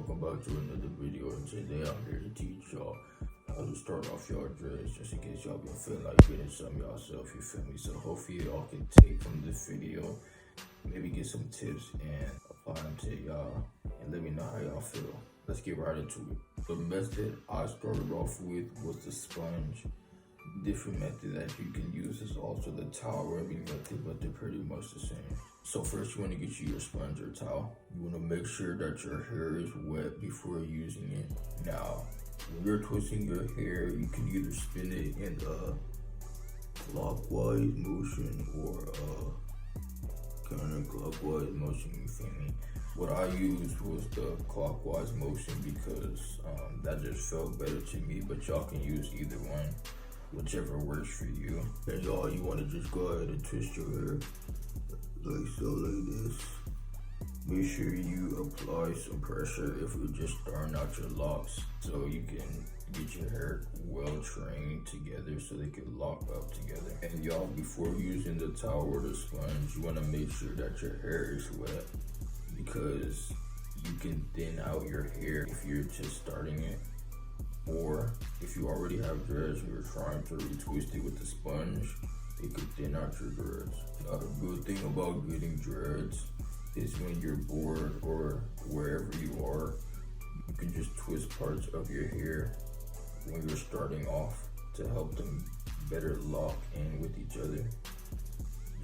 welcome back to another video, and today I'm here to teach y'all how to start off y'all dreads, just in case y'all been feeling like getting some yourself, you feel me? So hopefully y'all can take from this video, maybe get some tips and apply them to y'all, and let me know how y'all feel. Let's get right into it. The method I started off with was the sponge. Different method that you can use is also the towel rubbing method, but they're pretty much the same. So first you want to get you your sponge or towel. You want to make sure that your hair is wet before using it. Now, when you're twisting your hair, you can either spin it in a clockwise motion or a counterclockwise motion, you feel me? What I used was the clockwise motion because that just felt better to me, but y'all can use either one, whichever works for you. And y'all, you want to just go ahead and twist your hair like so, like this. Make sure you apply some pressure if you're just starting out your locks, so you can get your hair well trained together so they can lock up together. And y'all, before using the towel or the sponge, you want to make sure that your hair is wet, because you can thin out your hair if you're just starting it, or if you already have dreads and you're trying to retwist it with the sponge, it could thin out your dreads. Now, the good thing about getting dreads is when you're bored or wherever you are, you can just twist parts of your hair when you're starting off to help them better lock in with each other.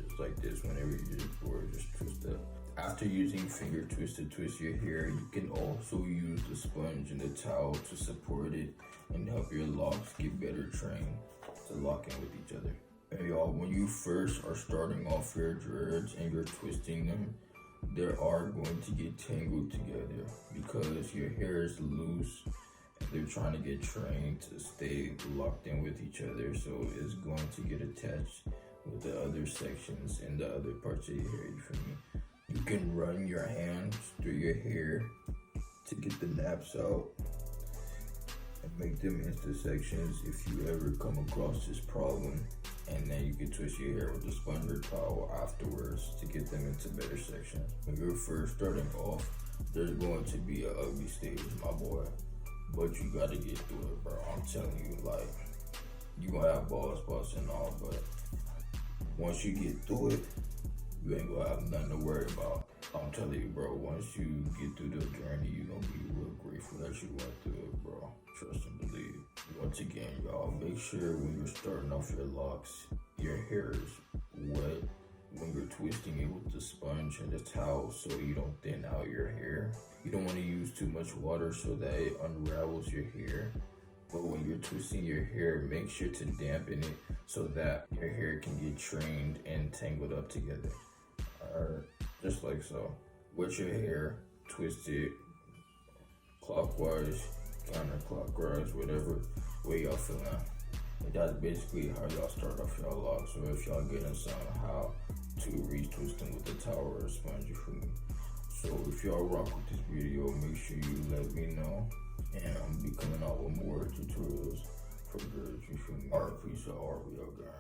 Just like this, whenever you're just bored, just twist that. After using finger twist to twist your hair, you can also use the sponge and the towel to support it and help your locks get better trained to lock in with each other. And y'all, when you first are starting off your dreads and you're twisting them, they are going to get tangled together because your hair is loose and they're trying to get trained to stay locked in with each other, so it's going to get attached with the other sections and the other parts of your hair, you feel me? You can run your hands through your hair to get the naps out and make them into sections if you ever come across this problem. And then you can twist your hair with the sponge or towel afterwards to get them into better sections. When you're first starting off, there's going to be an ugly stage, my boy, but you gotta get through it, bro. I'm telling you, like, you gonna have bald spots and all, but once you get through it, you ain't gonna have nothing to worry about. I'm telling you, bro, once you get through the journey, you're gonna be real grateful that you went through it, bro. Trust and believe. Once again, y'all, make sure when you're starting off your locks, your hair is wet when you're twisting it with the sponge and the towel so you don't thin out your hair. You don't want to use too much water so that it unravels your hair. But when you're twisting your hair, make sure to dampen it so that your hair can get trained and tangled up together. Alright, just like so. With your hair, twist it clockwise, counterclockwise, whatever way y'all feeling. And that's basically how y'all start off y'all locks. So if y'all getting somehow to retwist them with the towel or a sponge, you feel me? So if y'all rock with this video, make sure you let me know, and I'm be coming out with more tutorials for girls, you feel me? Alright, peace out, alright, we out, guys.